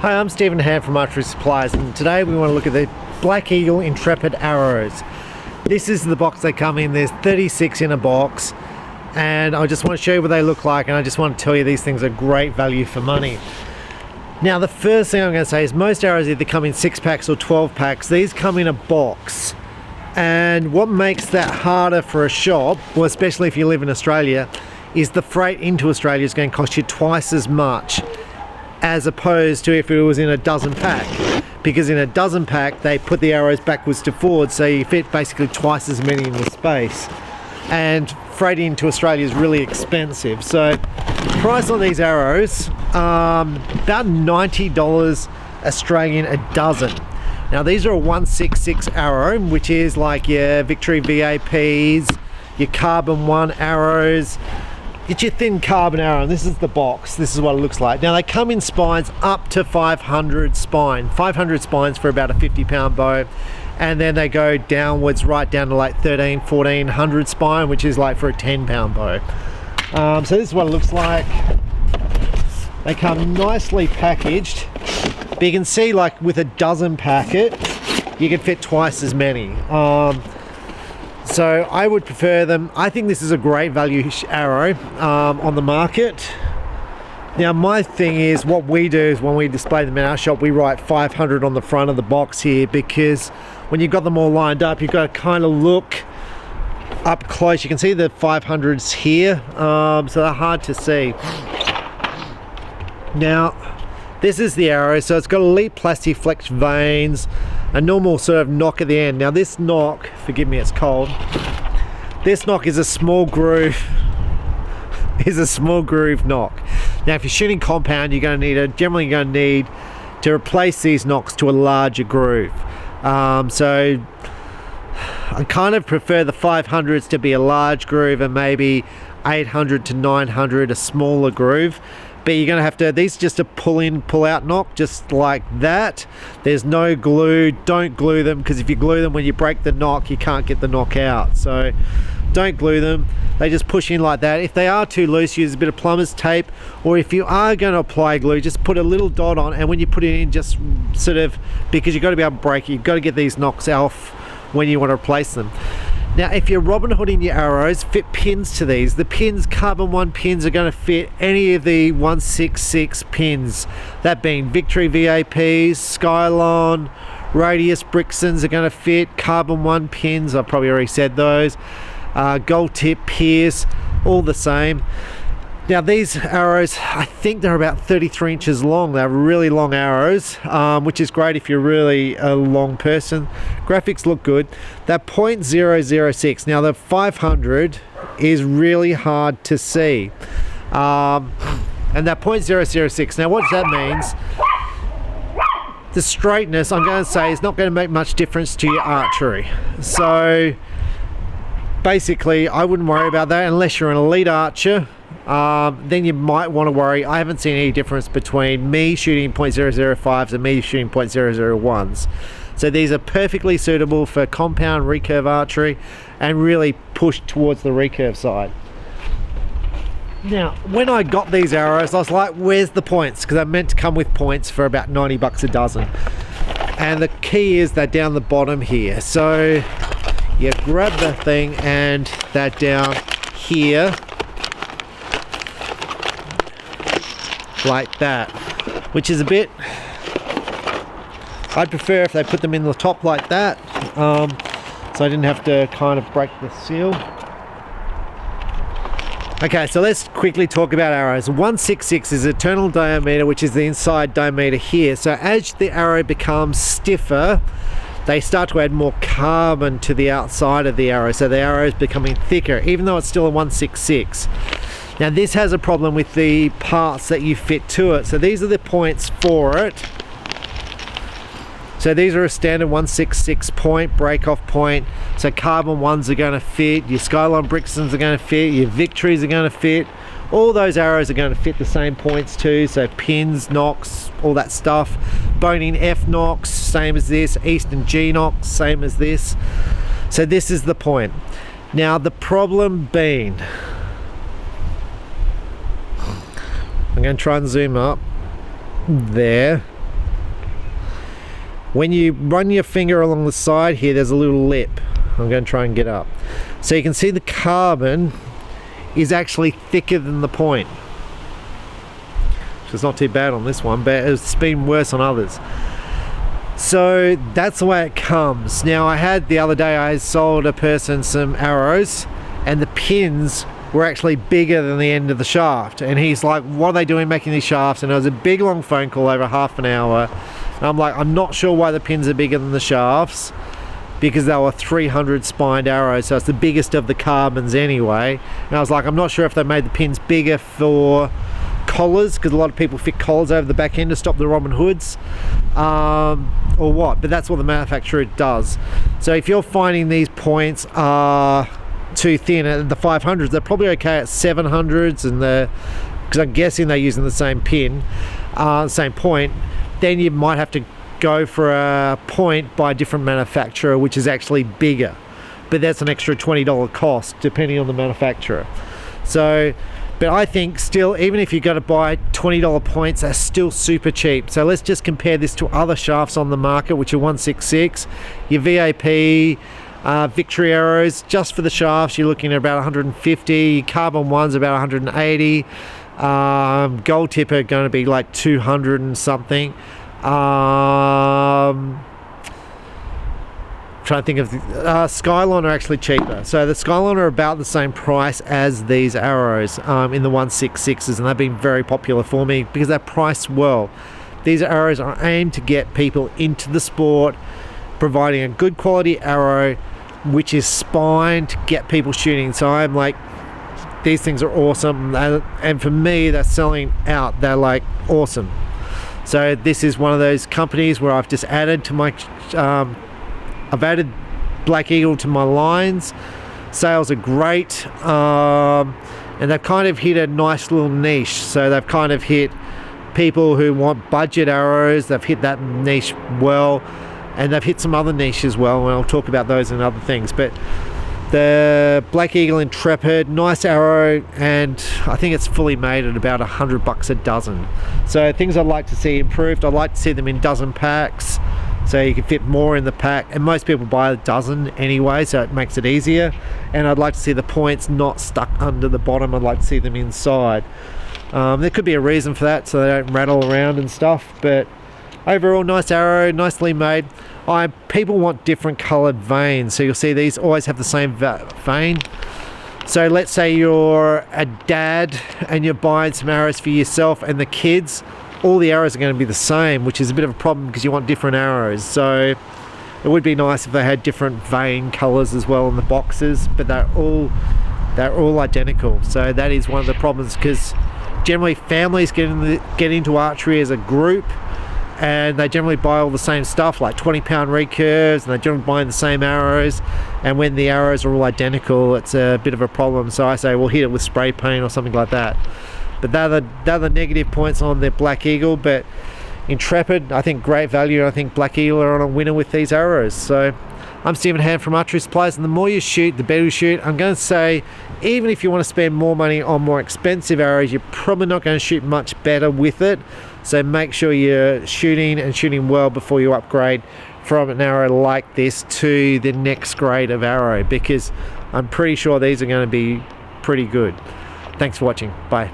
Hi, I'm Stephen Ham from Archery Supplies, and today we want to look at the Black Eagle Intrepid arrows. This is the box they come in. There's 36 in a box, and I just want to show you what they look like, and I just want to tell you these things are great value for money. Now, the first thing I'm going to say is most arrows either come in 6-packs or 12-packs. These come in a box, and what makes that harder for a shop, well, especially if you live in Australia, is the freight into Australia is going to cost you twice as much as opposed to if it was in a dozen pack, because in a dozen pack they put the arrows backwards to forward, so you fit basically twice as many in the space, and freight into Australia is really expensive. So price on these arrows, about $90 Australian a dozen. Now these are a 166 arrow, which is like your Victory VAPs, your carbon 1 arrows. Get your thin carbon arrow, and this is the box. This is what it looks like. Now they come in spines up to 500 spine. 500 spines for about a 50-pound bow, and then they go downwards right down to like 1400 spine, which is like for a 10-pound bow. So this is what it looks like. They come nicely packaged, but you can see like with a dozen packet you can fit twice as many. So I would prefer them. I think this is a great value arrow on the market. Now my thing is, what we do is when we display them in our shop, we write 500 on the front of the box here, because when you've got them all lined up, you've got to kind of look up close. You can see the 500s here, so they're hard to see. Now this is the arrow, so it's got elite plastic flex vanes, a normal sort of knock at the end. Now this knock, forgive me, it's cold. This knock is a small groove, knock. Now if you're shooting compound, you're going to need generally going to need to replace these knocks to a larger groove. So I kind of prefer the 500s to be a large groove, and maybe 800 to 900 a smaller groove. But you're going to have to, these just a pull in, pull out knock, just like that. There's no glue. Don't glue them, because if you glue them, when you break the knock, you can't get the knock out. So don't glue them. They just push in like that. If they are too loose, use a bit of plumber's tape, or if you are going to apply glue, just put a little dot on, and when you put it in, just sort of, because you've got to be able to break it, you've got to get these knocks off when you want to replace them. Now if you're Robin Hooding your arrows, fit pins to these. The pins, carbon 1 pins, are going to fit any of the 166 pins, that being Victory VAPs, Skylon, Radius Brixtons are going to fit. Carbon 1 pins, I've probably already said those. Gold tip, Pierce, all the same. Now these arrows, I think they're about 33 inches long. They're really long arrows, which is great if you're really a long person. Graphics look good. They're .006. Now the 500 is really hard to see. And they're .006. Now what that means, the straightness, I'm going to say, is not going to make much difference to your archery. So basically I wouldn't worry about that unless you're an elite archer. Then you might want to worry. I haven't seen any difference between me shooting .005s and me shooting .001s. So these are perfectly suitable for compound recurve archery, and really push towards the recurve side. Now when I got these arrows, I was like, where's the points? Because they're meant to come with points for about 90 bucks a dozen. And the key is they're down the bottom here. So you grab the thing and they're down here, like that, which is a bit, I'd prefer if they put them in the top like that, so I didn't have to kind of break the seal. Okay, so let's quickly talk about arrows. 166 is internal diameter, which is the inside diameter here. So as the arrow becomes stiffer, they start to add more carbon to the outside of the arrow, so the arrow is becoming thicker, even though it's still a 166. Now this has a problem with the parts that you fit to it. So these are the points for it. So these are a standard 166 point, break off point. So carbon ones are going to fit, your Skylon Brixtons are going to fit, your Victories are going to fit. All those arrows are going to fit the same points too. So pins, knocks, all that stuff. Boning F knocks, same as this. Eastern G knocks, same as this. So this is the point. Now the problem being, I'm going to try and zoom up there. when you run your finger along the side here, there's a little lip. I'm going to try and get up. So you can see the carbon is actually thicker than the point. Which is not too bad on this one, but it's been worse on others. So that's the way it comes. Now the other day I sold a person some arrows and the pins were actually bigger than the end of the shaft, and he's like, what are they doing making these shafts? And it was a big long phone call over half an hour, and I'm like, I'm not sure why the pins are bigger than the shafts, because they were 300 spined arrows, so it's the biggest of the carbons anyway. And I was like, I'm not sure if they made the pins bigger for collars, because a lot of people fit collars over the back end to stop the Robin Hoods, or what, but that's what the manufacturer does. So if you're finding these points are too thin at the 500s, they're probably okay at 700s, and because I'm guessing they're using the same pin, same point, then you might have to go for a point by a different manufacturer which is actually bigger, but that's an extra $20 cost depending on the manufacturer. So but I think still, even if you've got to buy $20 points, they're still super cheap. So let's just compare this to other shafts on the market, which are 166. Your VAP, Victory arrows, just for the shafts, you're looking at about 150. Carbon ones about 180. Gold tip are going to be like 200 and something. Trying to think of Skylon are actually cheaper. So the Skylon are about the same price as these arrows in the 166s, and they've been very popular for me because they're priced well. These arrows are aimed to get people into the sport, providing a good quality arrow which is spined to get people shooting. So I'm like, these things are awesome, and for me they're selling out. They're like awesome. So this is one of those companies where I've just added to my I've added Black Eagle to my lines. Sales are great, and they've kind of hit a nice little niche. So they've kind of hit people who want budget arrows. They've hit that niche well, and they've hit some other niches as well, and I'll talk about those and other things. But the Black Eagle Intrepid, nice arrow, and I think it's fully made at about $100 a dozen. So things I'd like to see improved. I'd like to see them in dozen packs, so you can fit more in the pack, and most people buy a dozen anyway, so it makes it easier. And I'd like to see the points not stuck under the bottom. I'd like to see them inside. There could be a reason for that, so they don't rattle around and stuff, but overall nice arrow, nicely made. People want different colored veins, so you'll see these always have the same vein. So let's say you're a dad and you're buying some arrows for yourself and the kids. All the arrows are going to be the same, which is a bit of a problem because you want different arrows. So it would be nice if they had different vein colors as well in the boxes, but they're all identical. So that is one of the problems, because generally families get into archery as a group, and they generally buy all the same stuff, like 20-pound recurves, and they're generally buying the same arrows, and when the arrows are all identical, it's a bit of a problem. So I say, well, hit it with spray paint or something like that. But they're the negative points on the Black Eagle. But Intrepid, I think great value. I think Black Eagle are on a winner with these arrows. So I'm Stephen Hand from Archery Supplies, and the more you shoot, the better you shoot. I'm going to say, even if you want to spend more money on more expensive arrows, you're probably not going to shoot much better with it. So make sure you're shooting well before you upgrade from an arrow like this to the next grade of arrow, because I'm pretty sure these are going to be pretty good. Thanks for watching. Bye.